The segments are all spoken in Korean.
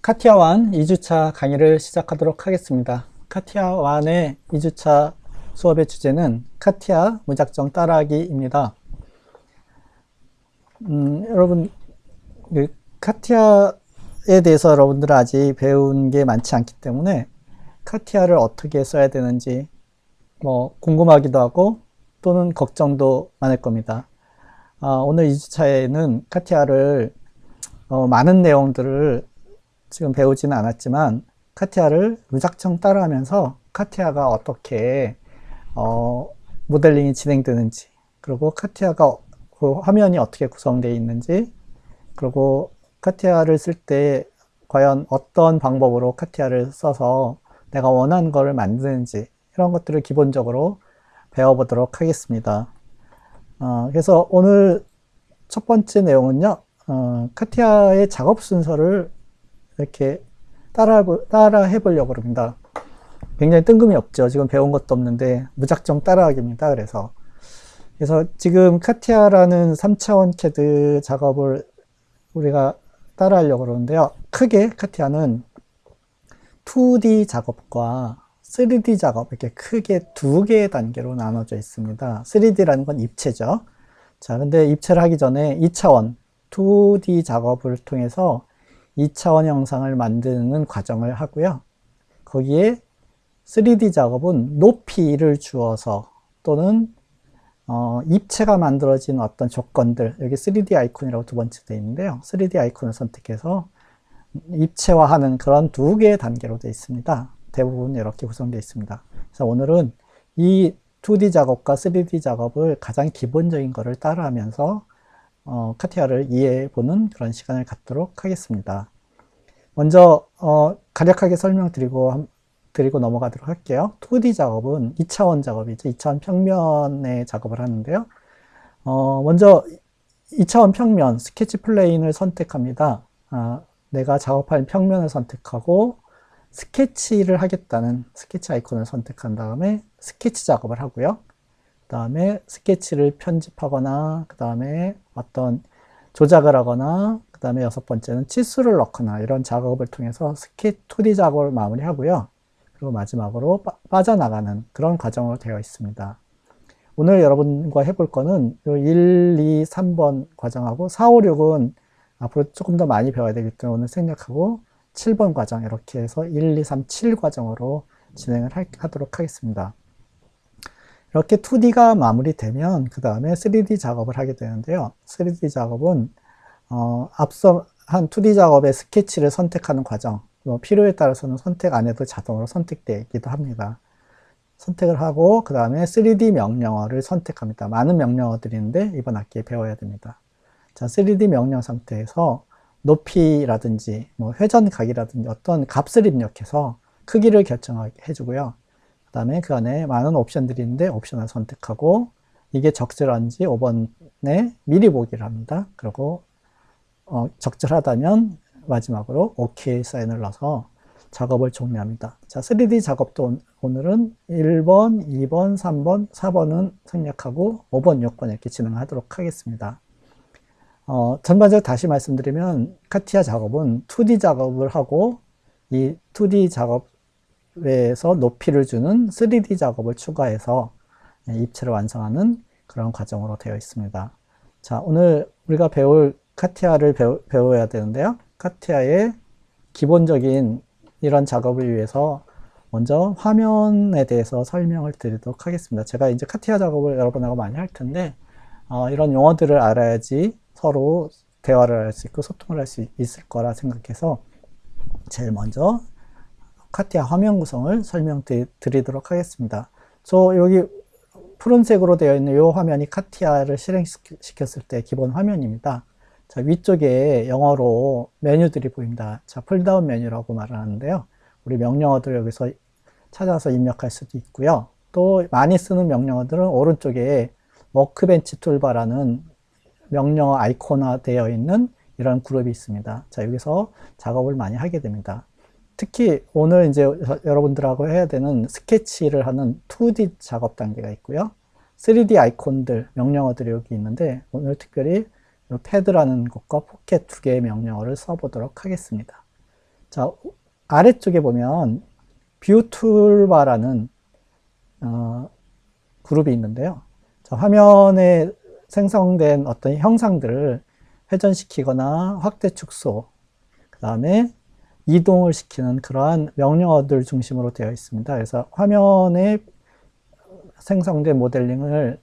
카티아 1 2주차 강의를 시작하도록 하겠습니다. 카티아 1의 2주차 수업의 주제는 카티아 무작정 따라하기입니다. 여러분, 카티아에 대해서 여러분들은 아직 배운 게 많지 않기 때문에 카티아를 어떻게 써야 되는지 궁금하기도 하고 또는 걱정도 많을 겁니다. 오늘 2주차에는 카티아를 많은 내용들을 지금 배우지는 않았지만 카티아를 무작정 따라하면서 카티아가 어떻게 모델링이 진행되는지, 그리고 카티아가 그 화면이 어떻게 구성되어 있는지, 그리고 카티아를 쓸 때 과연 어떤 방법으로 카티아를 써서 내가 원하는 것을 만드는지, 이런 것들을 기본적으로 배워보도록 하겠습니다. 그래서 오늘 첫 번째 내용은요, 카티아의 작업 순서를 이렇게 따라 해보려고 합니다. 굉장히 뜬금이 없죠. 지금 배운 것도 없는데 무작정 따라하기입니다. 그래서 지금 카티아라는 3차원 CAD 작업을 우리가 따라 하려고 그러는데요. 크게 카티아는 2D 작업과 3D 작업, 이렇게 크게 두 개의 단계로 나눠져 있습니다. 3D라는 건 입체죠. 자, 근데 입체를 하기 전에 2차원, 2D 작업을 통해서 2차원 형상을 만드는 과정을 하고요. 거기에 3D 작업은 높이를 주어서 또는 입체가 만들어진 어떤 조건들, 여기 3D 아이콘이라고 두 번째 되어 있는데요. 3D 아이콘을 선택해서 입체화하는 그런 두 개의 단계로 되어 있습니다. 대부분 이렇게 구성되어 있습니다. 그래서 오늘은 이 2D 작업과 3D 작업을 가장 기본적인 것을 따라하면서 카티아를 이해해보는 그런 시간을 갖도록 하겠습니다. 먼저 간략하게 설명드리고 넘어가도록 할게요. 2D 작업은 2차원 작업이죠. 2차원 평면의 작업을 하는데요. 먼저 2차원 평면, 스케치 플레인을 선택합니다. 내가 작업할 평면을 선택하고 스케치를 하겠다는 스케치 아이콘을 선택한 다음에 스케치 작업을 하고요. 그 다음에 스케치를 편집하거나, 그 다음에 어떤 조작을 하거나, 그 다음에 여섯 번째는 치수를 넣거나 이런 작업을 통해서 2D 작업을 마무리하고요. 그리고 마지막으로 빠져나가는 그런 과정으로 되어 있습니다. 오늘 여러분과 해볼 거는 1, 2, 3번 과정하고 4, 5, 6은 앞으로 조금 더 많이 배워야 되기 때문에 오늘 생략하고 7번 과정, 이렇게 해서 1, 2, 3, 7 과정으로 진행을 하도록 하겠습니다. 이렇게 2D가 마무리되면 그 다음에 3D 작업을 하게 되는데요. 3D 작업은 앞서 한 2D 작업의 스케치를 선택하는 과정, 필요에 따라서는 선택 안 해도 자동으로 선택되기도 합니다. 선택을 하고 그 다음에 3D 명령어를 선택합니다. 많은 명령어들이 있는데 이번 학기에 배워야 됩니다. 자, 3D 명령 상태에서 높이라든지 회전각이라든지 어떤 값을 입력해서 크기를 결정해 주고요. 그 다음에 그 안에 많은 옵션들이 있는데 옵션을 선택하고 이게 적절한지 5번에 미리 보기를 합니다. 그리고 적절하다면 마지막으로 OK 사인을 넣어서 작업을 종료합니다. 자, 3D 작업도 오늘은 1번, 2번, 3번, 4번은 생략하고 5번, 6번 이렇게 진행하도록 하겠습니다. 전반적으로 다시 말씀드리면 카티아 작업은 2D 작업을 하고 이 2D 작업에서 높이를 주는 3D 작업을 추가해서 입체를 완성하는 그런 과정으로 되어 있습니다. 자, 오늘 우리가 배울 카티아를 배워야 되는데요. 카티아의 기본적인 이런 작업을 위해서 먼저 화면에 대해서 설명을 드리도록 하겠습니다. 제가 이제 카티아 작업을 여러분하고 많이 할 텐데 이런 용어들을 알아야지 서로 대화를 할 수 있고 소통을 할 수 있을 거라 생각해서 제일 먼저 카티아 화면 구성을 설명드리도록 하겠습니다. 여기 푸른색으로 되어 있는 이 화면이 카티아를 실행시켰을 때 기본 화면입니다. 자, 위쪽에 영어로 메뉴들이 보입니다. 자, 폴다운 메뉴라고 말을 하는데요. 우리 명령어들 여기서 찾아서 입력할 수도 있고요. 또 많이 쓰는 명령어들은 오른쪽에 워크벤치 툴바라는 명령어 아이콘화 되어 있는 이런 그룹이 있습니다. 자, 여기서 작업을 많이 하게 됩니다. 특히 오늘 이제 여러분들하고 해야 되는 스케치를 하는 2D 작업 단계가 있고요. 3D 아이콘들, 명령어들이 여기 있는데 오늘 특별히 패드라는 것과 포켓 두 개의 명령어를 써보도록 하겠습니다. 자, 아래쪽에 보면 뷰 툴바라는 그룹이 있는데요. 자, 화면에 생성된 어떤 형상들을 회전시키거나 확대 축소, 그 다음에 이동을 시키는 그러한 명령어들 중심으로 되어 있습니다. 그래서 화면에 생성된 모델링을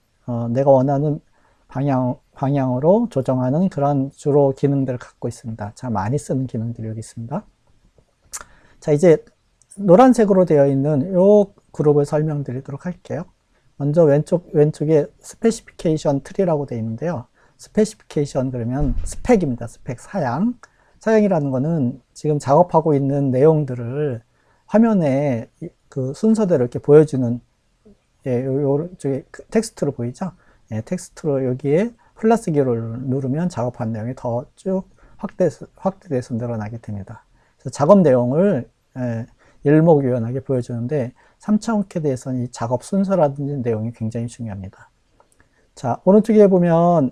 내가 원하는 방향으로 조정하는 그런 주로 기능들을 갖고 있습니다. 자, 많이 쓰는 기능들이 여기 있습니다. 자, 이제 노란색으로 되어 있는 이 그룹을 설명드리도록 할게요. 먼저 왼쪽에 스페시피케이션 트리라고 되어 있는데요. 스페시피케이션 그러면 스펙입니다. 스펙, 사양. 사양이라는 거는 지금 작업하고 있는 내용들을 화면에 그 순서대로 이렇게 보여주는, 예, 요쪽에 텍스트로 보이죠? 예, 텍스트로 여기에 플러스 기호를 누르면 작업한 내용이 더 쭉 확대돼서 늘어나게 됩니다. 그래서 작업 내용을 일목요연하게 보여주는데 3차원 캐드에서는 이 작업 순서라든지 내용이 굉장히 중요합니다. 자, 오른쪽에 보면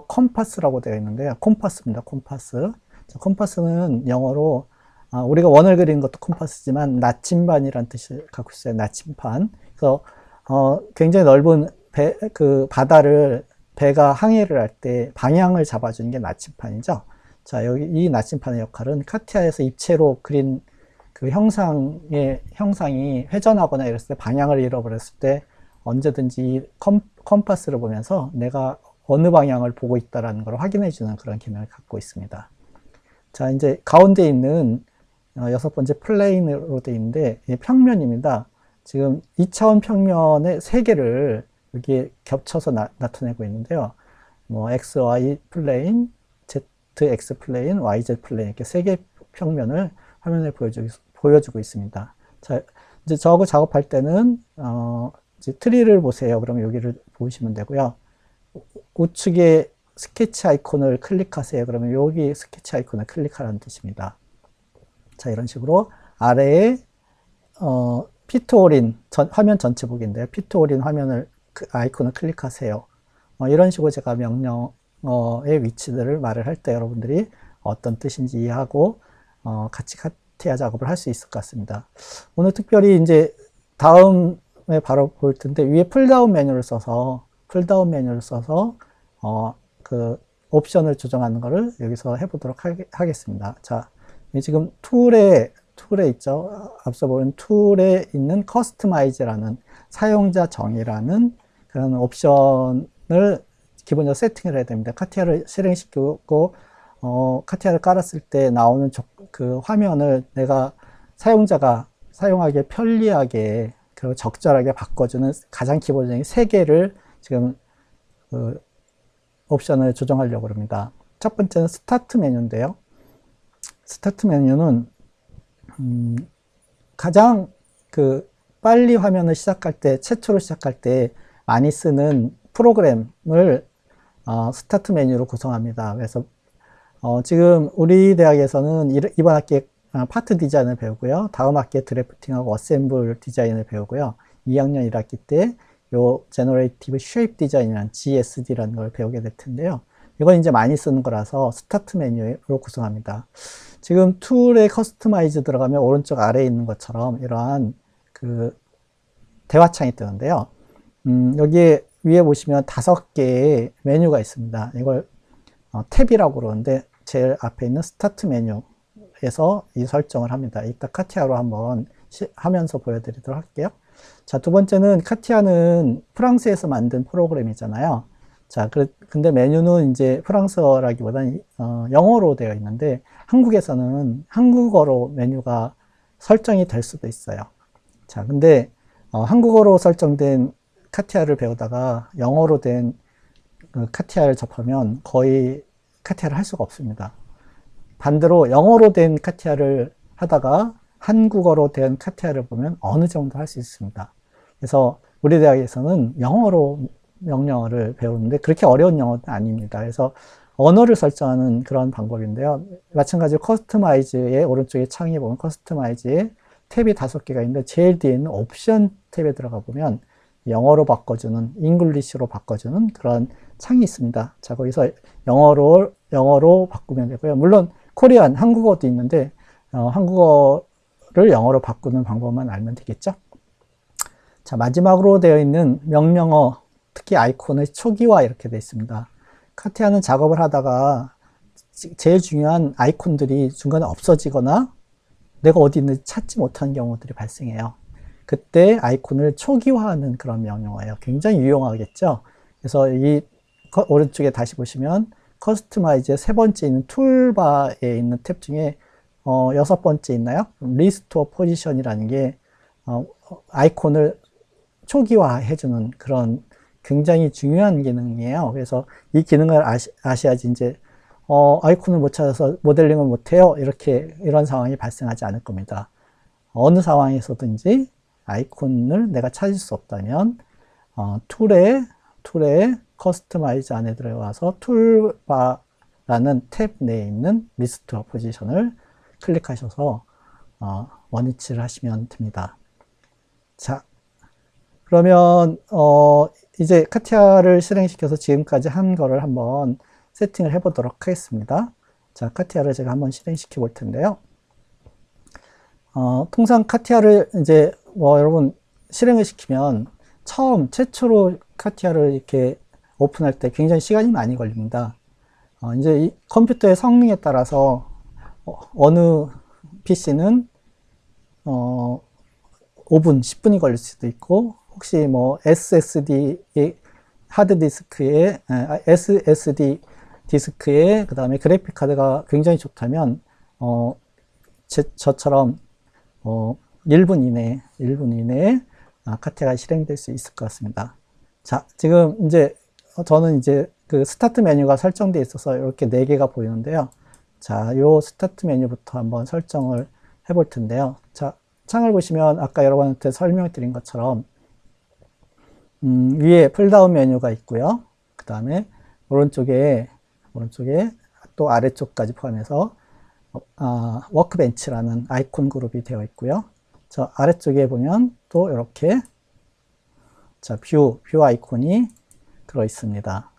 컴파스라고 되어 있는데요. 콤파스입니다. 콤파스. 자, 콤파스는 영어로 우리가 원을 그리는 것도 콤파스지만 나침반이라는 뜻을 갖고 있어요. 나침반. 그래서 굉장히 넓은 그 바다를 배가 항해를 할 때 방향을 잡아주는 게 나침반이죠. 자, 여기 이 나침반의 역할은 카티아에서 입체로 그린 그 형상이 회전하거나 이랬을 때 방향을 잃어버렸을 때 언제든지 이 컴파스를 보면서 내가 어느 방향을 보고 있다는 걸 확인해 주는 그런 기능을 갖고 있습니다. 자, 이제 가운데 있는 6번째 플레인으로 되어 있는데 평면입니다. 지금 2차원 평면의 3개를 여기에 겹쳐서 나타내고 있는데요. 뭐 X, Y 플레인, Z, X 플레인, Y, Z 플레인 이렇게 3개 평면을 화면에 보여주고 있습니다. 자, 이제 저거 작업할 때는 이제 트리를 보세요. 그러면 여기를 보시면 되고요. 우측에 스케치 아이콘을 클릭하세요. 그러면 여기 스케치 아이콘을 클릭하라는 뜻입니다. 자, 이런 식으로 아래에 피트올인 화면 전체 보기인데요. 피트올인 화면을 아이콘을 클릭하세요. 이런 식으로 제가 명령어의 위치들을 말을 할 때 여러분들이 어떤 뜻인지 이해하고 같이 카티아 작업을 할 수 있을 것 같습니다. 오늘 특별히 이제 다음에 바로 볼 텐데 위에 풀다운 메뉴를 써서 그 옵션을 조정하는 거를 여기서 해보도록 하겠습니다. 자, 지금 툴에 있죠. 앞서 본 툴에 있는 커스터마이즈라는 사용자 정의라는 그런 옵션을 기본적으로 세팅을 해야 됩니다. 카티아를 실행시키고 카티아를 깔았을 때 나오는 그 화면을 내가 사용자가 사용하기 편리하게 그리고 적절하게 바꿔주는 가장 기본적인 3개를 지금 그 옵션을 조정하려고 합니다. 첫 번째는 스타트 메뉴인데요. 스타트 메뉴는 가장 그 빨리 화면을 시작할 때, 최초로 시작할 때 많이 쓰는 프로그램을 스타트 메뉴로 구성합니다. 그래서 지금 우리 대학에서는 이번 학기에 파트 디자인을 배우고요. 다음 학기에 드래프팅하고 어셈블 디자인을 배우고요. 2학년 1학기 때 요 제너레이티브 쉐입 디자인이라는 GSD라는 걸 배우게 될 텐데요. 이건 이제 많이 쓰는 거라서 스타트 메뉴로 구성합니다. 지금 툴에 커스터마이즈 들어가면 오른쪽 아래에 있는 것처럼 이러한 그 대화창이 뜨는데요. 여기에 위에 보시면 5개의 메뉴가 있습니다. 이걸 탭이라고 그러는데 제일 앞에 있는 스타트 메뉴에서 이 설정을 합니다. 이따 카티아로 한번 하면서 보여드리도록 할게요. 자, 두 번째는 카티아는 프랑스에서 만든 프로그램이잖아요. 자, 근데 메뉴는 이제 프랑스어라기보다는 영어로 되어 있는데 한국에서는 한국어로 메뉴가 설정이 될 수도 있어요. 자, 근데 한국어로 설정된 카티아를 배우다가 영어로 된 카티아를 접하면 거의 카티아를 할 수가 없습니다. 반대로 영어로 된 카티아를 하다가 한국어로 된 카티아를 보면 어느 정도 할 수 있습니다. 그래서 우리 대학에서는 영어로 명령어를 배우는데 그렇게 어려운 영어는 아닙니다. 그래서 언어를 설정하는 그런 방법인데요. 마찬가지로 커스터마이즈의 오른쪽에 창에 보면 커스터마이즈에 탭이 5개가 있는데 제일 뒤에 있는 옵션 탭에 들어가 보면 영어로 바꿔주는, 잉글리시로 바꿔주는 그런 창이 있습니다. 자, 거기서 영어로 바꾸면 되고요. 물론 코리안, 한국어도 있는데 한국어를 영어로 바꾸는 방법만 알면 되겠죠. 자, 마지막으로 되어 있는 명령어, 특히 아이콘의 초기화 이렇게 되어 있습니다. 카티아는 작업을 하다가 제일 중요한 아이콘들이 중간에 없어지거나 내가 어디 있는지 찾지 못하는 경우들이 발생해요. 그때 아이콘을 초기화하는 그런 명령어예요. 굉장히 유용하겠죠. 그래서 이 오른쪽에 다시 보시면 커스터마이즈의 세 번째 있는 툴바에 있는 탭 중에 여섯 번째 있나요? 리스토어 포지션이라는 게 아이콘을 초기화해주는 그런 굉장히 중요한 기능이에요. 그래서 이 기능을 아셔야지 이제 아이콘을 못 찾아서 모델링을 못해요. 이런 상황이 발생하지 않을 겁니다. 어느 상황에서든지 아이콘을 내가 찾을 수 없다면 툴에 커스터마이즈 안에 들어가서 툴바라는 탭 내에 있는 리스트 포지션을 클릭하셔서 원위치를 하시면 됩니다. 자, 그러면 이제 카티아를 실행시켜서 지금까지 한 거를 한번 세팅을 해보도록 하겠습니다. 자, 카티아를 제가 한번 실행시켜 볼 텐데요. 통상 카티아를 이제 여러분 실행을 시키면 최초로 카티아를 이렇게 오픈할 때 굉장히 시간이 많이 걸립니다. 이제 이 컴퓨터의 성능에 따라서 어느 PC는 5분, 10분이 걸릴 수도 있고, 혹시 뭐 SSD 하드디스크에 SSD 디스크에 그 다음에 그래픽 카드가 굉장히 좋다면 저처럼 1분 이내에 카티아가 실행될 수 있을 것 같습니다. 자, 지금 이제 저는 이제 그 스타트 메뉴가 설정되어 있어서 이렇게 4개가 보이는데요. 자, 요 스타트 메뉴부터 한번 설정을 해볼 텐데요. 자, 창을 보시면 아까 여러분한테 설명드린 것처럼 위에 풀다운 메뉴가 있고요. 그 다음에 오른쪽에 또 아래쪽까지 포함해서 워크벤치라는 아이콘 그룹이 되어 있고요. 저 아래쪽에 보면 또 이렇게 뷰 아이콘이 들어 있습니다.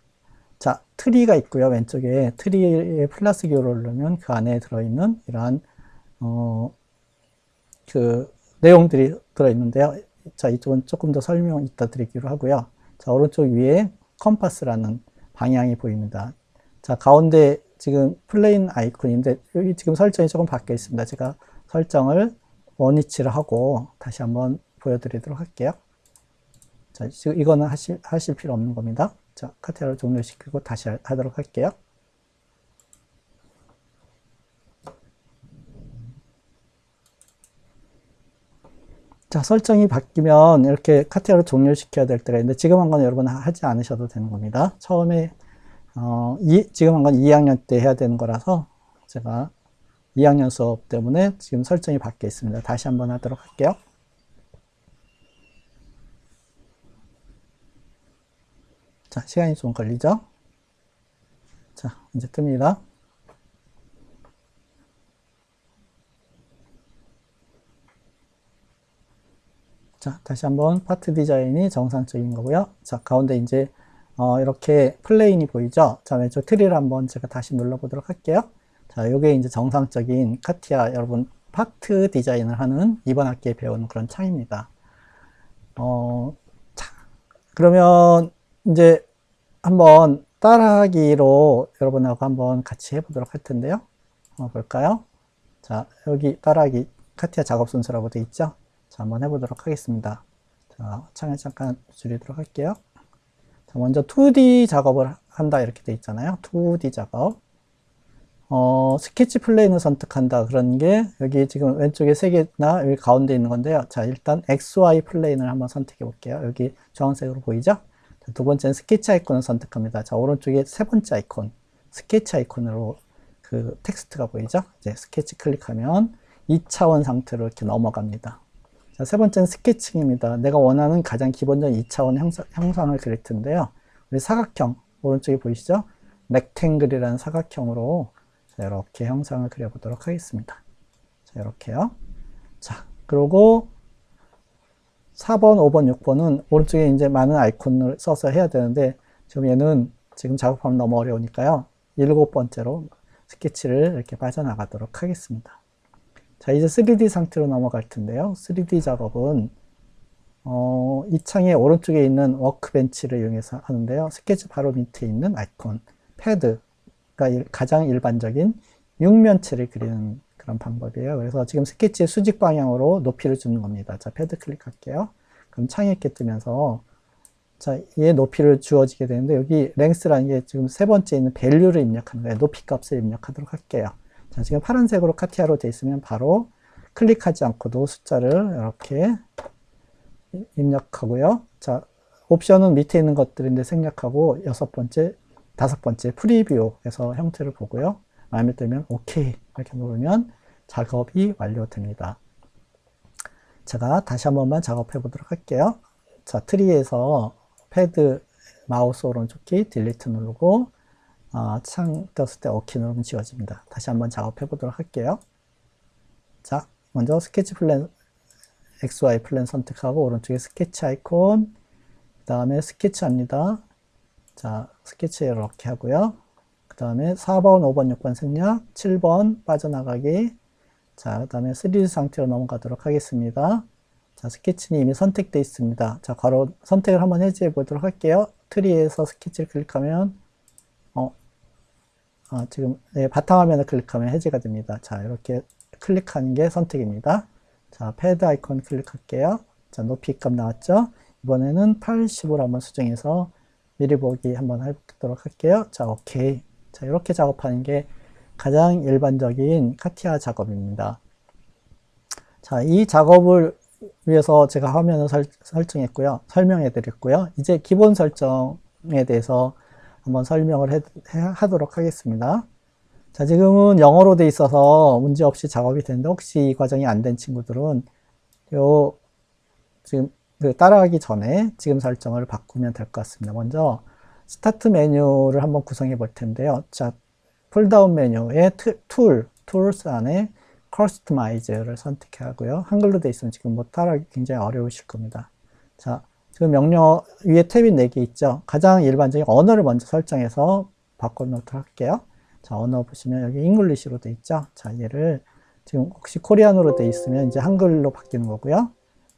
자, 트리가 있고요. 왼쪽에 트리에 플러스 기호를 누르면 그 안에 들어있는 이러한 그 내용들이 들어 있는데요. 자, 이쪽은 조금 더 설명 이따 드리기로 하고요. 자, 오른쪽 위에 컴파스라는 방향이 보입니다. 자, 가운데 지금 플레인 아이콘인데 여기 지금 설정이 조금 바뀌어 있습니다. 제가 설정을 원위치를 하고 다시 한번 보여드리도록 할게요. 자, 지금 이거는 하실 필요 없는 겁니다. 자, 카티아를 종료시키고 다시 하도록 할게요. 자, 설정이 바뀌면 이렇게 카티아를 종료시켜야 될 때가 있는데 지금 한 건 여러분 하지 않으셔도 되는 겁니다. 처음에 지금 한 건 2학년 때 해야 되는 거라서 제가 2학년 수업 때문에 지금 설정이 바뀌어 있습니다. 다시 한번 하도록 할게요. 자, 시간이 좀 걸리죠? 자, 이제 뜹니다. 자, 다시 한번 파트 디자인이 정상적인 거고요. 자, 가운데 이제 이렇게 플레인이 보이죠? 자, 왼쪽 트리를 한번 제가 다시 눌러보도록 할게요. 자, 요게 이제 정상적인 카티아 여러분 파트 디자인을 하는 이번 학기에 배우는 그런 창입니다. 자, 그러면 이제 한번 따라하기로 여러분하고 한번 같이 해보도록 할 텐데요. 볼까요? 자, 여기 따라하기 카티아 작업 순서라고 되어 있죠? 자, 한번 해보도록 하겠습니다. 자, 창을 잠깐 줄이도록 할게요. 자, 먼저 2D 작업을 한다 이렇게 되어 있잖아요. 2D 작업. 스케치 플레인을 선택한다 그런 게 여기 지금 왼쪽에 3개나 여기 가운데 있는 건데요. 자, 일단 XY 플레인을 한번 선택해 볼게요. 여기 주황색으로 보이죠? 자, 두 번째는 스케치 아이콘을 선택합니다. 자, 오른쪽에 세 번째 아이콘, 스케치 아이콘으로 그 텍스트가 보이죠? 이제 스케치 클릭하면 2차원 상태로 이렇게 넘어갑니다. 자, 세 번째는 스케칭입니다. 내가 원하는 가장 기본적인 2차원 형상을 그릴 텐데요. 우리 사각형, 오른쪽에 보이시죠? 렉탱글이라는 사각형으로 자, 이렇게 형상을 그려보도록 하겠습니다. 자, 이렇게요. 자, 그리고 4번, 5번, 6번은 오른쪽에 이제 많은 아이콘을 써서 해야 되는데 지금 얘는 지금 작업하면 너무 어려우니까요. 7번째로 스케치를 이렇게 빠져나가도록 하겠습니다. 자, 이제 3D 상태로 넘어갈 텐데요. 3D 작업은 이 창의 오른쪽에 있는 워크벤치를 이용해서 하는데요. 스케치 바로 밑에 있는 아이콘, 패드가 가장 일반적인 육면체를 그리는 그런 방법이에요. 그래서 지금 스케치의 수직 방향으로 높이를 주는 겁니다. 자, 패드 클릭할게요. 그럼 창이 이렇게 뜨면서 자, 얘 높이를 주어지게 되는데 여기 랭스라는 게 지금 세 번째 있는 밸류를 입력하는 거예요. 높이 값을 입력하도록 할게요. 자, 지금 파란색으로 카티아로 되어 있으면 바로 클릭하지 않고도 숫자를 이렇게 입력하고요. 자, 옵션은 밑에 있는 것들인데 생략하고 다섯 번째 프리뷰에서 형태를 보고요. 마음에 들면 오케이 이렇게 누르면 작업이 완료됩니다. 제가 다시 한 번만 작업해 보도록 할게요. 자, 트리에서 패드 마우스 오른쪽 키 딜리트 누르고 창 떴을 때 오케이 누르면 지워집니다. 다시 한번 작업해 보도록 할게요. 자, 먼저 스케치 플랜 XY 플랜 선택하고 오른쪽에 스케치 아이콘, 그 다음에 스케치합니다. 자, 스케치 이렇게 하고요. 그 다음에 4번, 5번, 6번 생략, 7번 빠져나가기. 자, 그 다음에 3D 상태로 넘어가도록 하겠습니다. 자, 스케치는 이미 선택되어 있습니다. 자, 바로 선택을 한번 해제해 보도록 할게요. 트리에서 스케치를 클릭하면, 지금, 네, 바탕화면을 클릭하면 해제가 됩니다. 자, 이렇게 클릭하는 게 선택입니다. 자, 패드 아이콘 클릭할게요. 자, 높이 값 나왔죠? 이번에는 80으로 한번 수정해서 미리 보기 한번 해보도록 할게요. 자, 오케이. 자, 이렇게 작업하는 게 가장 일반적인 카티아 작업입니다. 자, 이 작업을 위해서 제가 화면을 설정했고요. 설명해 드렸고요. 이제 기본 설정에 대해서 한번 설명을 하도록 하겠습니다. 자, 지금은 영어로 돼 있어서 문제 없이 작업이 되는데 혹시 이 과정이 안 된 친구들은 지금 따라하기 전에 지금 설정을 바꾸면 될 것 같습니다. 먼저 스타트 메뉴를 한번 구성해 볼 텐데요. 자, 폴다운 메뉴에 툴스 안에 커스터마이즈를 선택하고요. 한글로 돼 있으면 지금 뭐 따라하기 굉장히 어려우실 겁니다. 자, 지금 명령 위에 탭이 4개 있죠. 가장 일반적인 언어를 먼저 설정해서 바꿔놓도록 할게요. 자, 언어 보시면 여기 잉글리시로 돼 있죠. 자, 얘를 지금 혹시 코리안으로 돼 있으면 이제 한글로 바뀌는 거고요.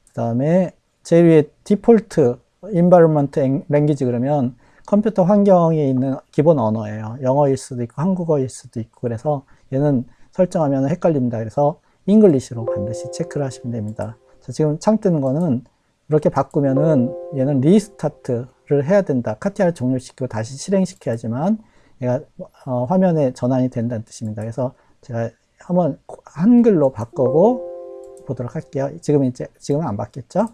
그 다음에 제일 위에 디폴트 environment language 그러면 컴퓨터 환경에 있는 기본 언어예요. 영어일 수도 있고 한국어일 수도 있고 그래서 얘는 설정하면 헷갈립니다. 그래서 잉글리시로 반드시 체크를 하시면 됩니다. 자, 지금 창 뜨는 거는 이렇게 바꾸면은 얘는 리스타트를 해야 된다. 카티아를 종료시키고 다시 실행시켜야지만 얘가 화면에 전환이 된다는 뜻입니다. 그래서 제가 한번 한글로 바꾸고 보도록 할게요. 지금은 안 바뀌었죠?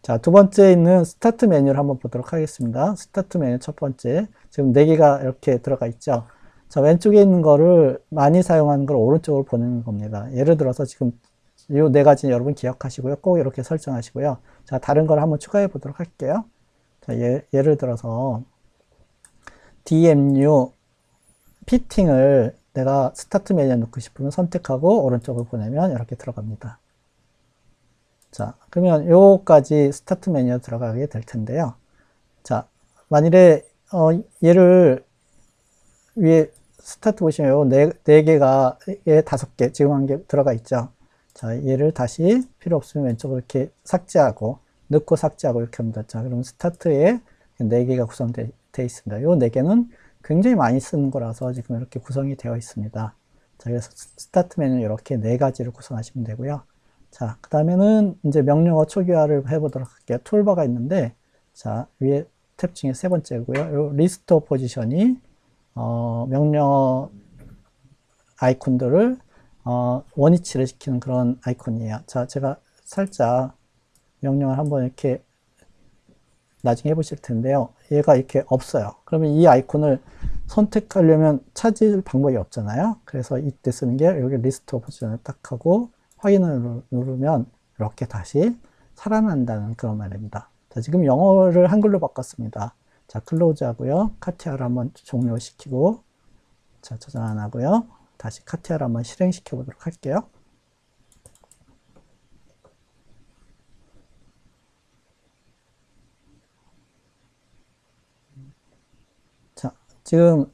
자, 두 번째 있는 스타트 메뉴를 한번 보도록 하겠습니다. 스타트 메뉴 첫 번째. 지금 4개가 이렇게 들어가 있죠. 자, 왼쪽에 있는 거를 많이 사용하는 걸 오른쪽으로 보내는 겁니다. 예를 들어서 지금 이 4가지 여러분 기억하시고요. 꼭 이렇게 설정하시고요. 자, 다른 걸 한번 추가해 보도록 할게요. 자, 예를 들어서 DMU 피팅을 내가 스타트 메뉴에 넣고 싶으면 선택하고 오른쪽으로 보내면 이렇게 들어갑니다. 자, 그러면 요까지 스타트 메뉴에 들어가게 될 텐데요. 자, 만일에 얘를 위에 스타트 보시면 요 네 개가 얘 5개 지금 한 개 들어가 있죠. 자, 얘를 다시 필요 없으면 왼쪽으로 이렇게 삭제하고 넣고 삭제하고 이렇게 합니다. 자, 그럼 스타트에 4개가 구성되어 있습니다. 요 4개는 굉장히 많이 쓰는 거라서 지금 이렇게 구성이 되어 있습니다. 자, 그래서 스타트 메뉴 이렇게 4가지를 구성하시면 되고요. 자, 그 다음에는 이제 명령어 초기화를 해보도록 할게요. 툴바가 있는데, 자, 위에 탭 중에 3번째고요. 요 리스트 오브 포지션이, 명령어 아이콘들을, 원위치를 시키는 그런 아이콘이에요. 자, 제가 살짝 명령을 한번 이렇게 나중에 해보실 텐데요. 얘가 이렇게 없어요. 그러면 이 아이콘을 선택하려면 찾을 방법이 없잖아요. 그래서 이때 쓰는 게 여기 리스트 오브 포지션을 딱 하고 확인을 누르면 이렇게 다시 살아난다는 그런 말입니다. 자, 지금 영어를 한글로 바꿨습니다. 자, 클로즈 하고요. 카티아를 한번 종료시키고, 자, 저장 안 하고요. 다시 카티아를 한번 실행시켜 보도록 할게요. 자, 지금,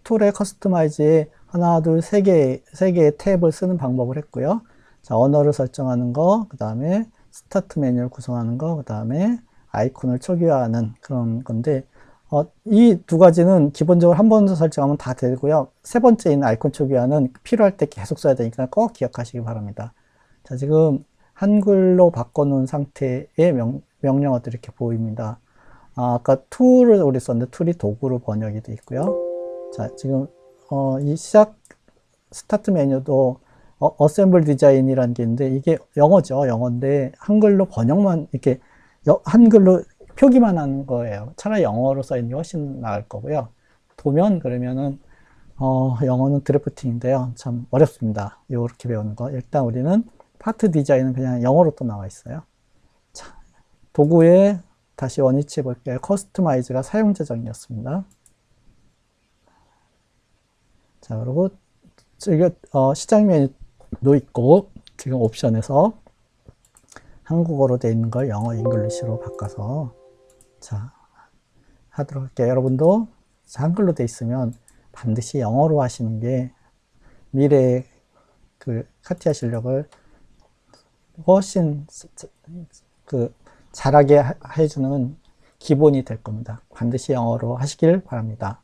툴의 커스터마이즈에 하나, 둘, 세 개의 탭을 쓰는 방법을 했고요. 자, 언어를 설정하는 거, 그 다음에 스타트 메뉴를 구성하는 거, 그 다음에 아이콘을 초기화하는 그런 건데, 이 두 가지는 기본적으로 한 번 더 설정하면 다 되고요. 세 번째 있는 아이콘 초기화는 필요할 때 계속 써야 되니까 꼭 기억하시기 바랍니다. 자, 지금 한글로 바꿔놓은 상태의 명령어들이 이렇게 보입니다. 아까 툴을 우리 썼는데 툴이 도구로 번역이 되어 있고요. 자, 지금 이 시작 스타트 메뉴도 어셈블 디자인이라는 게 있는데 이게 영어죠. 영어인데 한글로 번역만 이렇게 한글로 표기만 하는 거예요. 차라리 영어로 써 있는 게 훨씬 나을 거고요. 도면 그러면은 영어는 드래프팅인데요. 참 어렵습니다. 이렇게 배우는 거. 일단 우리는 파트 디자인은 그냥 영어로 또 나와 있어요. 자, 도구에 다시 원위치 해 볼게요. 커스터마이즈가 사용자 정의였습니다. 자, 그리고 저기 시작 메뉴도 있고 지금 옵션에서 한국어로 되어 있는 걸 영어 잉글리시로 바꿔서 자 하도록 할게요. 여러분도 한글로 되어 있으면 반드시 영어로 하시는 게 미래의 그 카티아 실력을 훨씬 잘하게 해주는 기본이 될 겁니다. 반드시 영어로 하시길 바랍니다.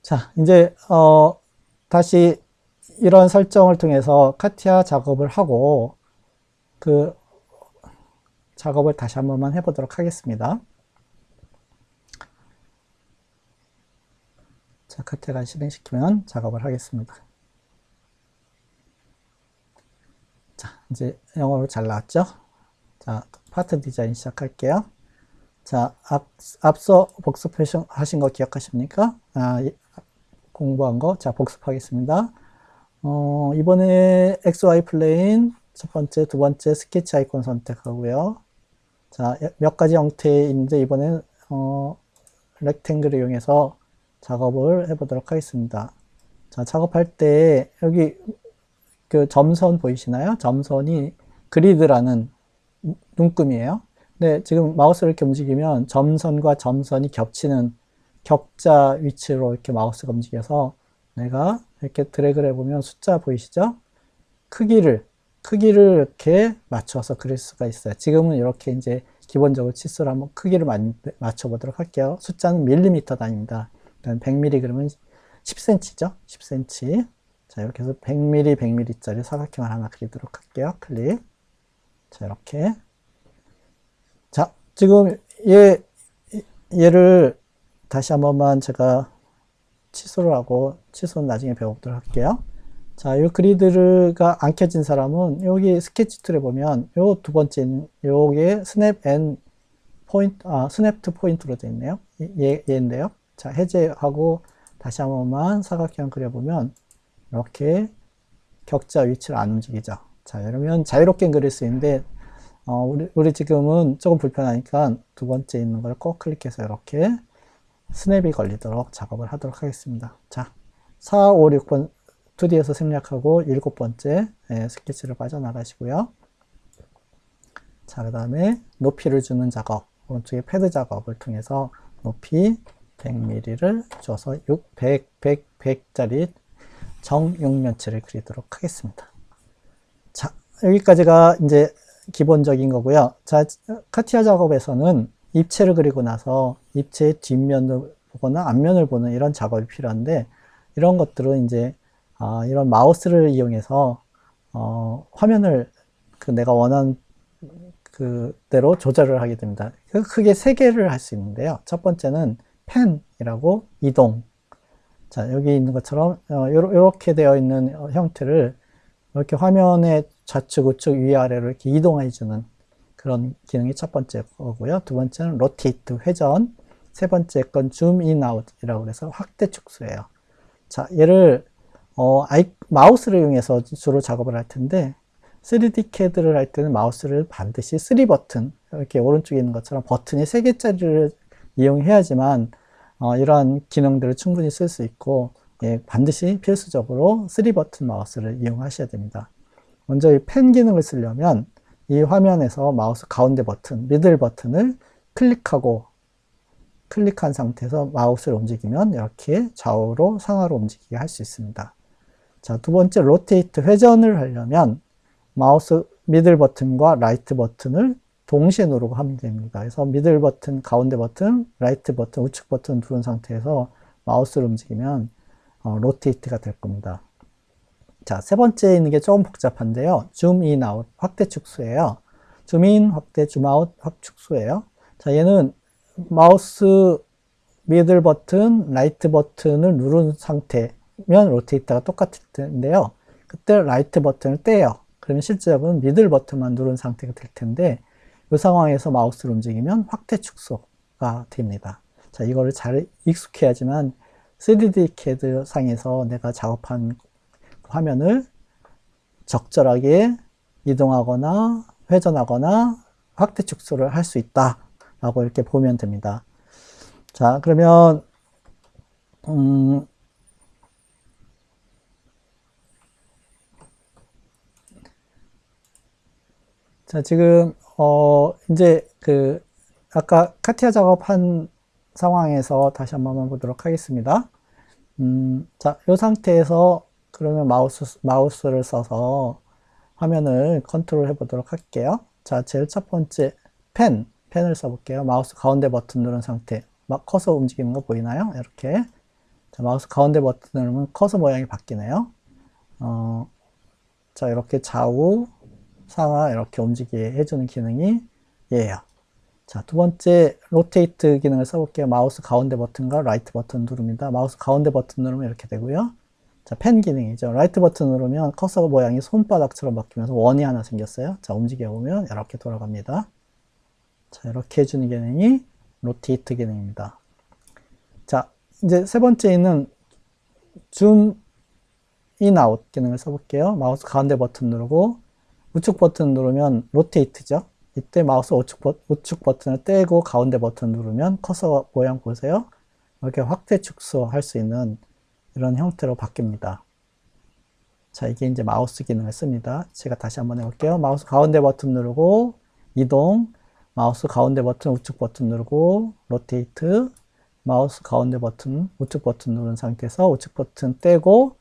자, 이제 다시 이런 설정을 통해서 카티아 작업을 하고 그 작업을 다시 한 번만 해보도록 하겠습니다. 자, 카티아가 실행시키면 작업을 하겠습니다. 자, 이제 영어로 잘 나왔죠? 자, 파트 디자인 시작할게요. 자, 앞서 복습하신 거 기억하십니까? 공부한 거. 자, 복습하겠습니다. 이번에 XY 플레인 첫 번째, 두 번째 스케치 아이콘 선택하고요. 자, 몇 가지 형태에 있는데 이번엔 렉탱글을 이용해서 작업을 해보도록 하겠습니다. 자, 작업할 때 여기 그 점선 보이시나요? 점선이 그리드라는 눈금이에요. 근데 지금 마우스를 이렇게 움직이면 점선과 점선이 겹치는 격자 위치로 이렇게 마우스가 움직여서 내가 이렇게 드래그를 해보면 숫자 보이시죠? 크기를 이렇게 맞춰서 그릴 수가 있어요. 지금은 이렇게 이제 기본적으로 치수를 한번 크기를 맞춰 보도록 할게요. 숫자는 밀리미터 단위입니다. 100mm 그러면 10cm죠? 10cm. 자, 이렇게 해서 100mm, 100mm짜리 사각형을 하나 그리도록 할게요. 클릭. 자, 이렇게. 자, 지금 얘를 다시 한 번만 제가 취소를 하고, 취소는 나중에 배워보도록 할게요. 자, 이 그리드가 안 켜진 사람은 여기 스케치 툴에 보면 요 두 번째, 요게 스냅 앤 포인트, 스냅 투 포인트로 되어 있네요. 얘인데요. 자, 해제하고 다시 한 번만 사각형 그려보면 이렇게 격자 위치를 안 움직이죠. 자, 이러면 자유롭게 그릴 수 있는데, 우리 지금은 조금 불편하니까 두 번째 있는 걸 꼭 클릭해서 이렇게 스냅이 걸리도록 작업을 하도록 하겠습니다. 자, 4, 5, 6번 2D에서 생략하고 7번째 스케치를 빠져나가시고요. 자, 그 다음에 높이를 주는 작업, 오른쪽에 패드 작업을 통해서 높이 100mm를 줘서 100짜리 정육면체를 그리도록 하겠습니다. 자, 여기까지가 이제 기본적인 거고요. 자, 카티아 작업에서는 입체를 그리고 나서 입체의 뒷면을 보거나 앞면을 보는 이런 작업이 필요한데, 이런 것들은 이제 이런 마우스를 이용해서 화면을 내가 원하는 그대로 조절을 하게 됩니다. 크게 세 개를 할 수 있는데요. 첫 번째는 펜이라고 이동. 자, 여기 있는 것처럼 이렇게 되어 있는 형태를 이렇게 화면의 좌측, 우측, 위아래로 이렇게 이동해 주는 그런 기능이 첫 번째 거고요. 두 번째는 로테이트, 회전. 세 번째 건 줌 인 아웃이라고 해서 확대 축소예요. 자, 얘를 마우스를 이용해서 주로 작업을 할 텐데 3D CAD를 할 때는 마우스를 반드시 3버튼, 이렇게 오른쪽에 있는 것처럼 버튼이 3개짜리를 이용해야지만 이러한 기능들을 충분히 쓸 수 있고, 반드시 필수적으로 3버튼 마우스를 이용하셔야 됩니다. 먼저 이 펜 기능을 쓰려면 이 화면에서 마우스 가운데 버튼, 미들 버튼을 클릭하고 클릭한 상태에서 마우스를 움직이면 이렇게 좌우로 상하로 움직이게 할 수 있습니다. 자, 두 번째 로테이트 회전을 하려면 마우스 미들 버튼과 라이트 버튼을 동시에 누르고 하면 됩니다. 그래서 미들 버튼, 가운데 버튼, 라이트 버튼, 우측 버튼 누른 상태에서 마우스를 움직이면 로테이트가 될 겁니다. 자, 세 번째 있는 게 조금 복잡한데요. 줌 인, 아웃, 확대 축소예요. 줌 인, 확대, 줌 아웃, 축소예요. 자, 얘는 마우스 미들 버튼, 라이트 버튼을 누른 상태면 로테이트가 똑같을 텐데요. 그때 라이트 버튼을 떼요. 그러면 실제로는 미들 버튼만 누른 상태가 될 텐데 이 상황에서 마우스를 움직이면 확대 축소가 됩니다. 자, 이거를 잘 익숙해야지만 3D CAD 상에서 내가 작업한 화면을 적절하게 이동하거나 회전하거나 확대 축소를 할 수 있다 라고 이렇게 보면 됩니다. 자, 그러면 자, 지금 이제 아까 카티아 작업한 상황에서 다시 한번 보도록 하겠습니다. 자, 이 상태에서 그러면 마우스를 써서 화면을 컨트롤 해보도록 할게요. 자, 제일 첫 번째 펜을 써볼게요. 마우스 가운데 버튼 누른 상태. 막 커서 움직이는 거 보이나요? 이렇게. 자, 마우스 가운데 버튼 누르면 커서 모양이 바뀌네요. 자, 이렇게 좌우, 상하 이렇게 움직이게 해주는 기능이 얘예요. 자, 두 번째 로테이트 기능을 써볼게요. 마우스 가운데 버튼과 라이트 버튼 누릅니다. 마우스 가운데 버튼 누르면 이렇게 되고요. 자, 펜 기능이죠. 라이트 버튼 누르면 커서 모양이 손바닥처럼 바뀌면서 원이 하나 생겼어요. 자, 움직여보면 이렇게 돌아갑니다. 자, 이렇게 해주는 기능이 로테이트 기능입니다. 자, 이제 세 번째 있는 줌 인, 아웃 기능을 써볼게요. 마우스 가운데 버튼 누르고 우측 버튼 누르면 로테이트죠. 이때 마우스 우측 버튼을 떼고 가운데 버튼 누르면 커서 모양 보세요. 이렇게 확대 축소할 수 있는 이런 형태로 바뀝니다. 자, 이게 이제 마우스 기능을 씁니다. 제가 다시 한번 해볼게요. 마우스 가운데 버튼 누르고 이동, 마우스 가운데 버튼 우측 버튼 누르고 로테이트, 마우스 가운데 버튼 우측 버튼 누른 상태에서 우측 버튼 떼고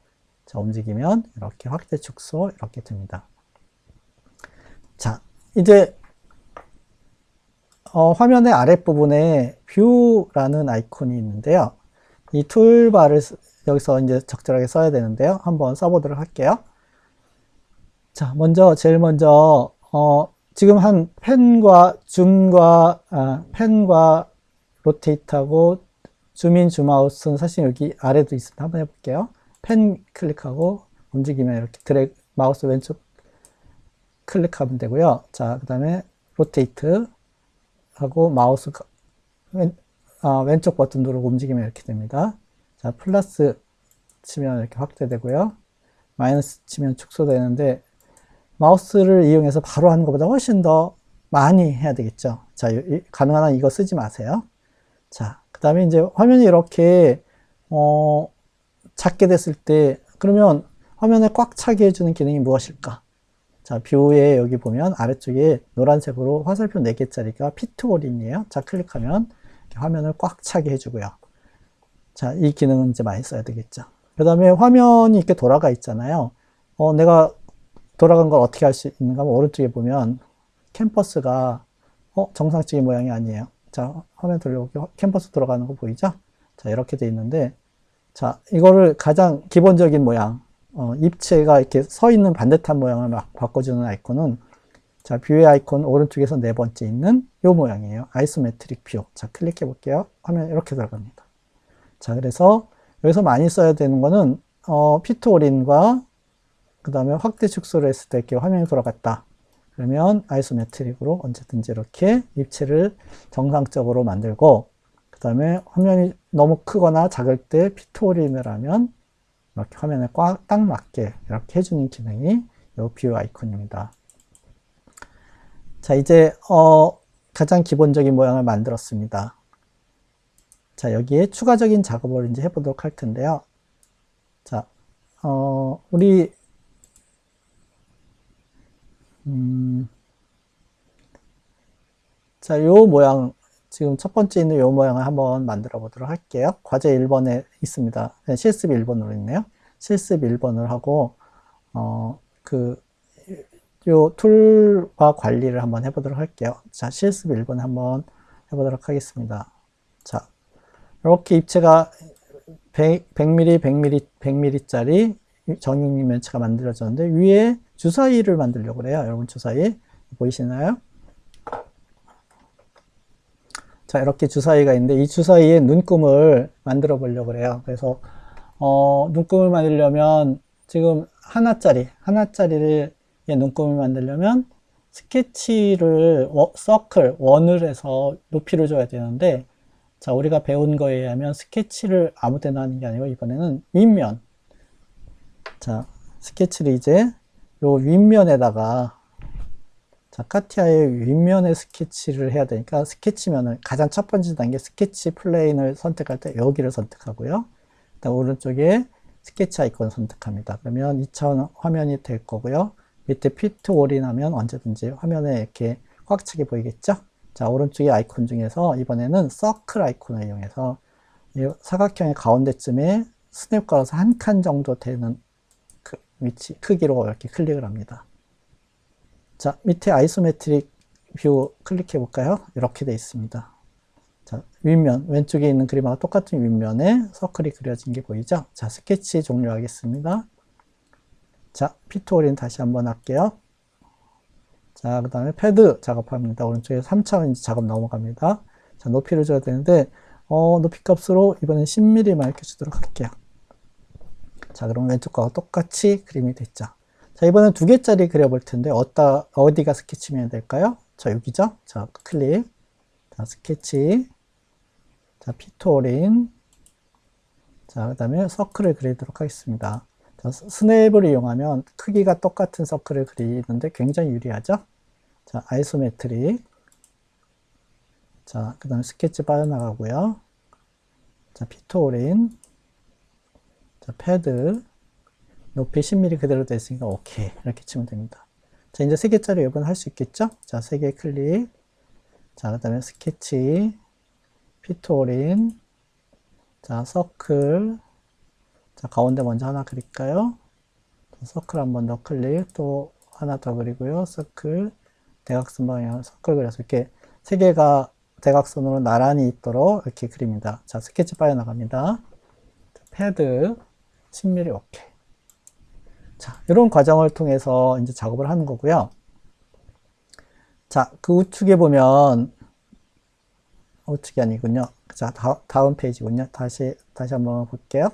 자, 움직이면 이렇게 확대 축소 이렇게 됩니다. 자, 이제 화면의 아랫부분에 뷰라는 아이콘이 있는데요. 이 툴바를 여기서 이제 적절하게 써야 되는데요. 한번 써보도록 할게요. 자, 제일 먼저, 지금 한 펜과 펜과 로테이트하고 줌인, 줌아웃은 사실 여기 아래도 있습니다. 한번 해볼게요. 펜 클릭하고 움직이면 이렇게 마우스 왼쪽 클릭하면 되고요. 자, 그 다음에 로테이트 하고 마우스 왼쪽 버튼 누르고 움직이면 이렇게 됩니다. 자, 플러스 치면 이렇게 확대되고요. 마이너스 치면 축소되는데 마우스를 이용해서 바로 하는 것보다 훨씬 더 많이 해야 되겠죠. 자, 가능한 한 이거 쓰지 마세요. 자, 그 다음에 이제 화면이 이렇게 작게 됐을 때 그러면 화면을 꽉 차게 해주는 기능이 무엇일까? 자, 뷰에 여기 보면 아래쪽에 노란색으로 화살표 4개짜리가 피트홀인이에요. 자, 클릭하면 화면을 꽉 차게 해주고요. 자, 이 기능은 이제 많이 써야 되겠죠. 그 다음에 화면이 이렇게 돌아가 있잖아요. 내가 돌아간 걸 어떻게 할 수 있는가 하면 오른쪽에 보면 캠퍼스가 정상적인 모양이 아니에요. 자, 화면 돌려볼게요. 캠퍼스 돌아가는 거 보이죠? 자, 이렇게 돼 있는데 자, 이거를 가장 기본적인 모양 입체가 이렇게 서 있는 반듯한 모양을 막 바꿔주는 아이콘은 자, 뷰의 아이콘 오른쪽에서 네 번째 있는 이 모양이에요. 아이소메트릭 뷰. 자, 클릭해 볼게요. 화면 이렇게 들어갑니다. 자, 그래서 여기서 많이 써야 되는 거는 피트 올인과 그 다음에 확대 축소를 했을 때 이렇게 화면이 돌아갔다. 그러면 아이소메트릭으로 언제든지 이렇게 입체를 정상적으로 만들고 그 다음에 화면이 너무 크거나 작을 때 피트 올인을 하면 이렇게 화면에 딱 맞게 이렇게 해주는 기능이 이 뷰 아이콘입니다. 자, 이제 가장 기본적인 모양을 만들었습니다. 자, 여기에 추가적인 작업을 이제 해보도록 할 텐데요. 자, 우리 자, 요 모양 지금 첫 번째 있는 이 모양을 한번 만들어 보도록 할게요. 과제 1번에 있습니다. 실습 1번으로 있네요. 실습 1번을 하고, 요 툴과 관리를 한번 해보도록 할게요. 자, 실습 1번 한번 해보도록 하겠습니다. 자, 이렇게 입체가 100mm, 100mm, 100mm짜리 정육 육면체가 만들어졌는데, 위에 주사위를 만들려고 그래요. 여러분 주사위 보이시나요? 자, 이렇게 주사위가 있는데 이 주사위에 눈금을 만들어 보려고 그래요. 그래서 눈금을 만들려면 지금 하나짜리를 눈금을 만들려면 스케치를 서클 원을 해서 높이를 줘야 되는데, 자, 우리가 배운 거에 의하면 스케치를 아무 데나 하는 게 아니고 이번에는 윗면, 자, 스케치를 이제 요 윗면에다가, 자, 카티아의 윗면에 스케치를 해야 되니까 스케치면을 가장 첫 번째 단계 스케치 플레인을 선택할 때 여기를 선택하고요. 일단 오른쪽에 스케치 아이콘을 선택합니다. 그러면 2차원 화면이 될 거고요. 밑에 피트 올인하면 언제든지 화면에 이렇게 꽉 차게 보이겠죠? 자, 오른쪽에 아이콘 중에서 이번에는 서클 아이콘을 이용해서 이 사각형의 가운데쯤에 스냅 걸어서 한 칸 정도 되는 그 위치, 크기로 이렇게 클릭을 합니다. 자, 밑에 아이소메트릭 뷰 클릭해 볼까요? 이렇게 되어 있습니다. 자, 윗면, 왼쪽에 있는 그림하고 똑같은 윗면에 서클이 그려진 게 보이죠? 자, 스케치 종료하겠습니다. 자, 피트올인 다시 한번 할게요. 자, 그 다음에 패드 작업합니다. 오른쪽에 3차원 작업 넘어갑니다. 자, 높이를 줘야 되는데, 높이 값으로 이번엔 10mm만 이렇게 주도록 할게요. 자, 그럼 왼쪽 거하고 똑같이 그림이 됐죠. 자, 이번엔 2개짜리 그려볼 텐데, 어디가 스케치면 될까요? 자, 여기죠? 자, 클릭. 자, 스케치. 자, 피트올인. 자, 그 다음에 서클을 그리도록 하겠습니다. 자, 스냅을 이용하면 크기가 똑같은 서클을 그리는데 굉장히 유리하죠? 자, 아이소메트릭. 자, 그 다음에 스케치 빠져나가고요. 자, 피트올인. 자, 패드. 높이 10mm 그대로 됐으니까 오케이. 이렇게 치면 됩니다. 자, 이제 3개짜리 이번 할 수 있겠죠? 자, 3개 클릭. 자, 그 다음에 스케치. 피트올인. 자, 서클. 자, 가운데 먼저 하나 그릴까요? 서클 한 번 더 클릭. 또 하나 더 그리고요. 서클. 대각선 방향 서클 그려서 이렇게 3개가 대각선으로 나란히 있도록 이렇게 그립니다. 자, 스케치 빠져나갑니다. 패드 10mm 오케이. 자, 이런 과정을 통해서 이제 작업을 하는 거고요. 자, 그 우측에 보면, 우측이 아니군요. 자, 다음 페이지군요. 다시 한번 볼게요.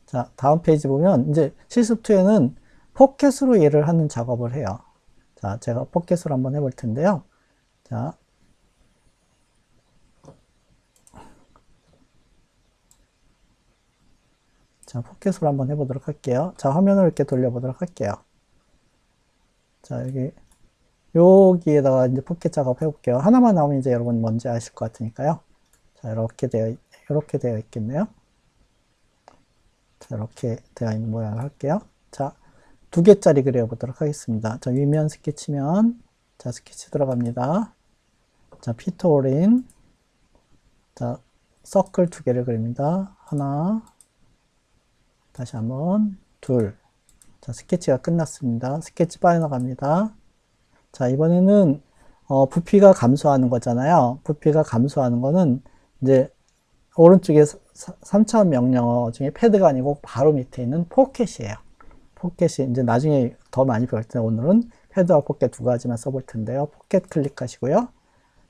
자, 다음 페이지 보면, 이제 실습2에는 포켓으로 얘를 하는 작업을 해요. 자, 제가 포켓으로 한번 해볼 텐데요. 자, 포켓으로 한번 해보도록 할게요. 자, 화면을 이렇게 돌려보도록 할게요. 자, 여기에다가 이제 포켓 작업 해볼게요. 하나만 나오면 이제 여러분 뭔지 아실 것 같으니까요. 자, 이렇게 되어 있겠네요. 자, 이렇게 되어 있는 모양을 할게요. 자, 2개짜리 그려보도록 하겠습니다. 자, 윗면 스케치면, 자, 스케치 들어갑니다. 자, 피트올인. 자, 서클 2개를 그립니다. 하나, 다시 한번, 둘. 자, 스케치가 끝났습니다. 스케치 빠져나갑니다. 자, 이번에는, 부피가 감소하는 거잖아요. 부피가 감소하는 거는, 이제, 오른쪽에 3차원 명령어 중에 패드가 아니고 바로 밑에 있는 포켓이에요. 포켓이, 이제 나중에 더 많이 배울 때 오늘은 패드와 포켓 2가지만 써볼 텐데요. 포켓 클릭하시고요.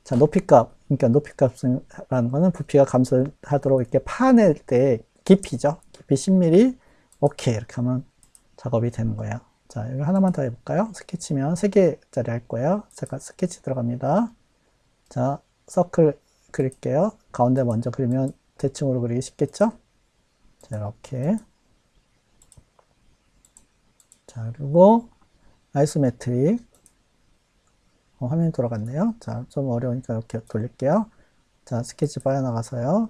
자, 높이값, 그러니까 높이값이라는 거는 부피가 감소하도록 이렇게 파낼 때 깊이죠. 깊이 10mm. 오케이. 이렇게 하면 작업이 되는 거예요. 자, 여기 하나만 더 해볼까요? 스케치면 3개짜리 할 거예요. 제가 스케치 들어갑니다. 자, 서클 그릴게요. 가운데 먼저 그리면 대칭으로 그리기 쉽겠죠? 자, 이렇게. 자, 그리고 아이소메트릭. 화면이 돌아갔네요. 자, 좀 어려우니까 이렇게 돌릴게요. 자, 스케치 빠져나가서요.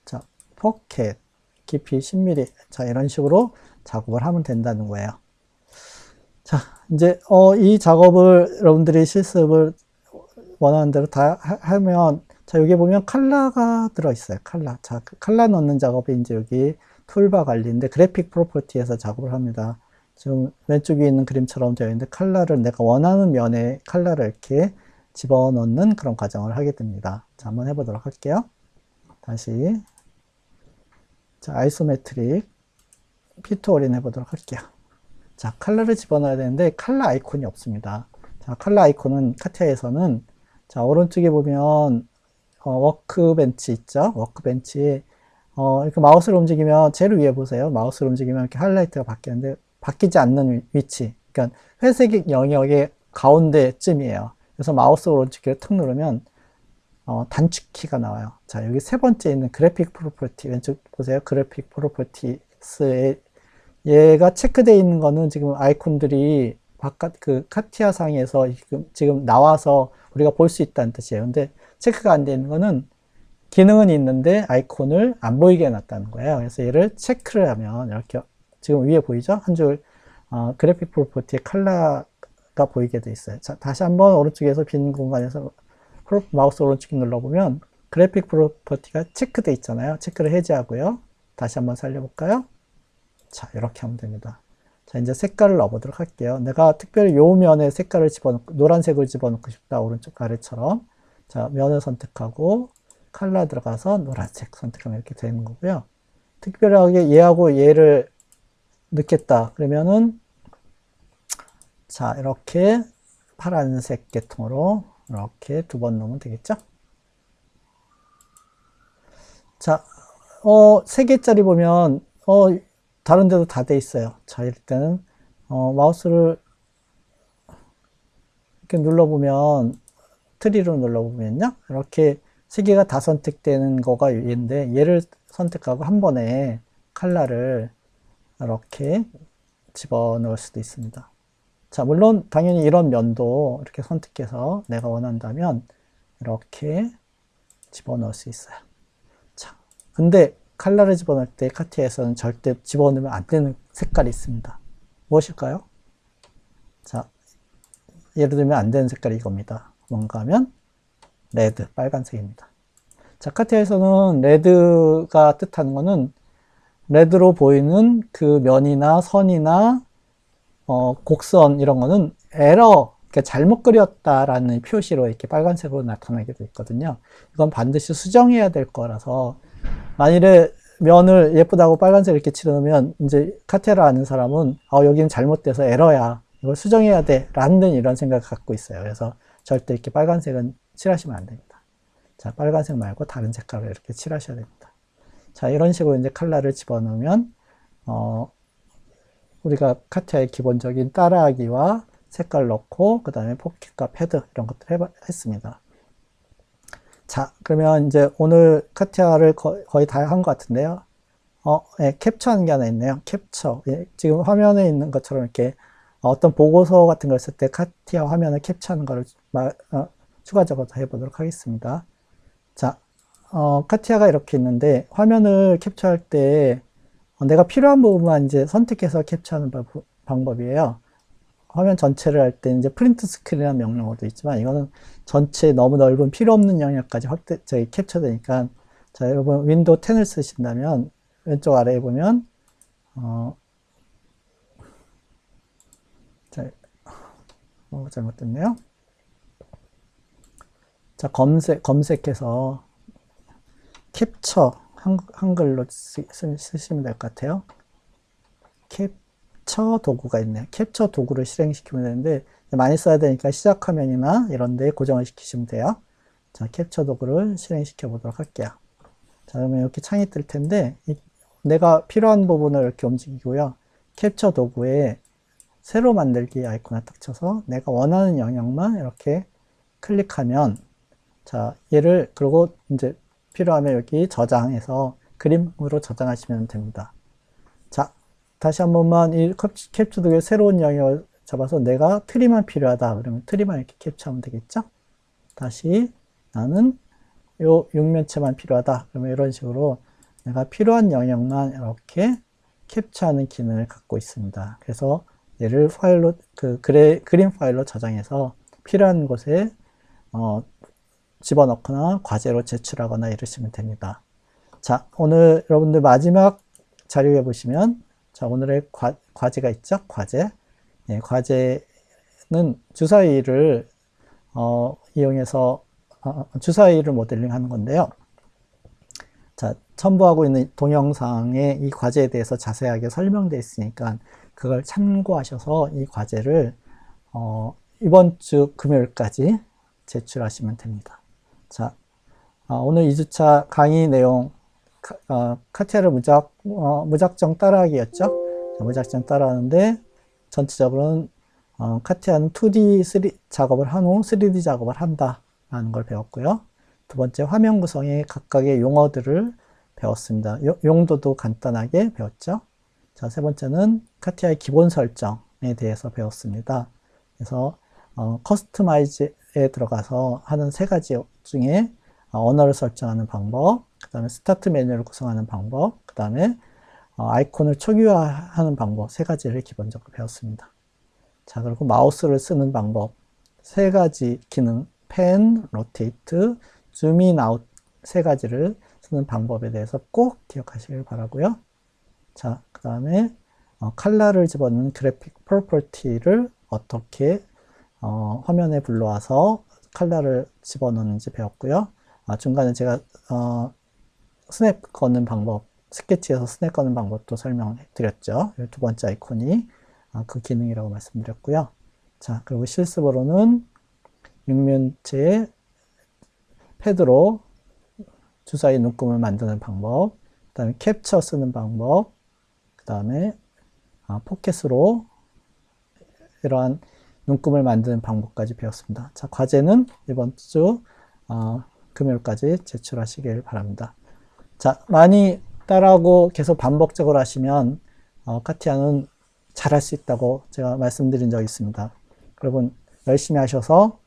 자, 포켓. 깊이 10mm. 자, 이런 식으로 작업을 하면 된다는 거예요. 자, 이제 이 작업을 여러분들이 실습을 원하는 대로 다 하면, 자, 여기 보면 칼라가 들어있어요. 칼라. 자, 그 칼라 넣는 작업이 이제 여기 툴바 관리인데 그래픽 프로퍼티에서 작업을 합니다. 지금 왼쪽 위에 있는 그림처럼 되어 있는데 칼라를 내가 원하는 면에 칼라를 이렇게 집어넣는 그런 과정을 하게 됩니다. 자, 한번 해보도록 할게요. 다시. 자, 아이소메트릭 피트 올인 해보도록 할게요. 자, 칼라를 집어넣어야 되는데 칼라 아이콘이 없습니다. 자, 칼라 아이콘은 카티아에서는 자, 오른쪽에 보면 워크벤치 있죠? 워크벤치에 이렇게 마우스를 움직이면 제일 위에 보세요. 마우스를 움직이면 이렇게 하이라이트가 바뀌는데 바뀌지 않는 위치. 그러니까 회색 영역의 가운데쯤이에요. 그래서 마우스 오른쪽을 툭 누르면 단축키가 나와요. 자, 여기 세 번째 있는 그래픽 프로퍼티 왼쪽 보세요. 그래픽 프로퍼티스에 얘가 체크되어 있는 거는 지금 아이콘들이 바깥 그 카티아 상에서 지금 나와서 우리가 볼 수 있다는 뜻이에요. 근데 체크가 안 되어 있는 거는 기능은 있는데 아이콘을 안 보이게 해놨다는 거예요. 그래서 얘를 체크를 하면 이렇게 지금 위에 보이죠? 한 줄 그래픽 프로퍼티의 컬러가 보이게 돼 있어요. 자, 다시 한번 오른쪽에서 빈 공간에서 마우스 오른쪽 눌러보면 그래픽 프로퍼티가 체크돼 있잖아요. 체크를 해제하고요. 다시 한번 살려볼까요? 자, 이렇게 하면 됩니다. 자, 이제 색깔을 넣어보도록 할게요. 내가 특별히 요 면에 색깔을 집어넣고, 노란색을 집어넣고 싶다. 오른쪽 아래처럼. 자, 면을 선택하고, 컬러 들어가서 노란색 선택하면 이렇게 되는 거고요. 특별하게 얘하고 얘를 넣겠다. 그러면은, 자, 이렇게 파란색 계통으로 이렇게 두 번 넣으면 되겠죠? 자, 3개짜리 보면, 다른 데도 다 돼 있어요. 자, 일단은 마우스를 이렇게 눌러보면 트리로 눌러보면요. 이렇게 3개가 다 선택되는 거가 얘인데 얘를 선택하고 한 번에 컬러를 이렇게 집어넣을 수도 있습니다. 자, 물론 당연히 이런 면도 이렇게 선택해서 내가 원한다면 이렇게 집어넣을 수 있어요. 자, 근데 컬러를 집어넣을 때 카티아에서는 절대 집어넣으면 안 되는 색깔이 있습니다. 무엇일까요? 자, 예를 들면 안 되는 색깔이 이겁니다. 뭔가 하면 레드, 빨간색입니다. 자, 카티아에서는 레드가 뜻하는 거는 레드로 보이는 그 면이나 선이나 곡선 이런 거는 에러, 그러니까 잘못 그렸다라는 표시로 이렇게 빨간색으로 나타나게 있거든요. 이건 반드시 수정해야 될 거라서 만일에 면을 예쁘다고 빨간색 이렇게 칠해놓으면 이제 카티아를 아는 사람은 여기는 잘못돼서 에러야. 이걸 수정해야 돼. 라는 이런 생각을 갖고 있어요. 그래서 절대 이렇게 빨간색은 칠하시면 안 됩니다. 자, 빨간색 말고 다른 색깔을 이렇게 칠하셔야 됩니다. 자, 이런 식으로 이제 컬러를 집어넣으면 우리가 카티아의 기본적인 따라하기와 색깔 넣고 그 다음에 포켓과 패드 이런 것들 했습니다. 자, 그러면 이제 오늘 카티아를 거의 다 한 것 같은데요. 예, 캡처하는 게 하나 있네요. 캡처. 예, 지금 화면에 있는 것처럼 이렇게 어떤 보고서 같은 걸 쓸 때 카티아 화면을 캡처하는 거를 추가적으로 해보도록 하겠습니다. 자, 카티아가 이렇게 있는데 화면을 캡처할 때 내가 필요한 부분만 이제 선택해서 캡처하는 방법이에요. 화면 전체를 할 때 이제 프린트 스크린이라는 명령어도 있지만 이거는 전체 너무 넓은 필요 없는 영역까지 캡처되니까 자, 여러분 윈도우 10을 쓰신다면 왼쪽 아래에 보면 자, 잘못됐네요. 자, 검색해서 캡처 한글로 쓰시면 될 것 같아요. 캡처 도구가 있네요. 캡처 도구를 실행시키면 되는데 많이 써야 되니까 시작 화면이나 이런 데 고정을 시키시면 돼요. 자, 캡처 도구를 실행시켜 보도록 할게요. 자, 그러면 이렇게 창이 뜰 텐데 내가 필요한 부분을 이렇게 움직이고요. 캡처 도구에 새로 만들기 아이콘을 딱 쳐서 내가 원하는 영역만 이렇게 클릭하면 자, 얘를 그리고 이제 필요하면 여기 저장해서 그림으로 저장하시면 됩니다. 자, 다시 한 번만 이 캡처 도구의 새로운 영역을 잡아서 내가 트리만 필요하다. 그러면 트리만 이렇게 캡처하면 되겠죠? 다시 나는 요 육면체만 필요하다. 그러면 이런 식으로 내가 필요한 영역만 이렇게 캡처하는 기능을 갖고 있습니다. 그래서 얘를 파일로, 그림 파일로 저장해서 필요한 곳에 집어넣거나 과제로 제출하거나 이러시면 됩니다. 자, 오늘 여러분들 마지막 자료에 보시면, 자, 오늘의 과제가 있죠? 과제. 예, 과제는 주사위를 이용해서 주사위를 모델링 하는 건데요. 자, 첨부하고 있는 동영상에 이 과제에 대해서 자세하게 설명되어 있으니까 그걸 참고하셔서 이 과제를 이번 주 금요일까지 제출하시면 됩니다. 자, 오늘 2주차 강의 내용 카티아를 무작정 따라하기였죠. 자, 무작정 따라하는데 전체적으로는 카티아는 2D 3D 작업을 한 후 3D 작업을 한다라는 걸 배웠고요. 두 번째, 화면 구성의 각각의 용어들을 배웠습니다. 용도도 간단하게 배웠죠. 자, 세 번째는 카티아의 기본 설정에 대해서 배웠습니다. 그래서 커스터마이즈에 들어가서 하는 세 가지 중에 언어를 설정하는 방법, 그 다음에 스타트 메뉴를 구성하는 방법, 그 다음에 아이콘을 초기화하는 방법 세 가지를 기본적으로 배웠습니다. 자, 그리고 마우스를 쓰는 방법 세 가지 기능, 펜, 로테이트, 줌인 아웃 세 가지를 쓰는 방법에 대해서 꼭 기억하시길 바라고요. 자, 그 다음에 컬러를 집어넣는 그래픽 프로퍼티를 어떻게 화면에 불러와서 컬러를 집어넣는지 배웠고요. 중간에 제가 스냅 거는 방법, 스케치에서 스냅 거는 방법도 설명해 드렸죠. 두 번째 아이콘이 그 기능이라고 말씀드렸고요. 자, 그리고 실습으로는 육면체에 패드로 주사위 눈금을 만드는 방법, 그 다음에 캡처 쓰는 방법, 그 다음에 포켓으로 이러한 눈금을 만드는 방법까지 배웠습니다. 자, 과제는 이번 주 금요일까지 제출하시길 바랍니다. 자, 많이 따라하고 계속 반복적으로 하시면 카티아는 잘할 수 있다고 제가 말씀드린 적이 있습니다. 여러분 열심히 하셔서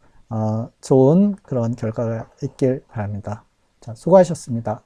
좋은 그런 결과가 있길 바랍니다. 자, 수고하셨습니다.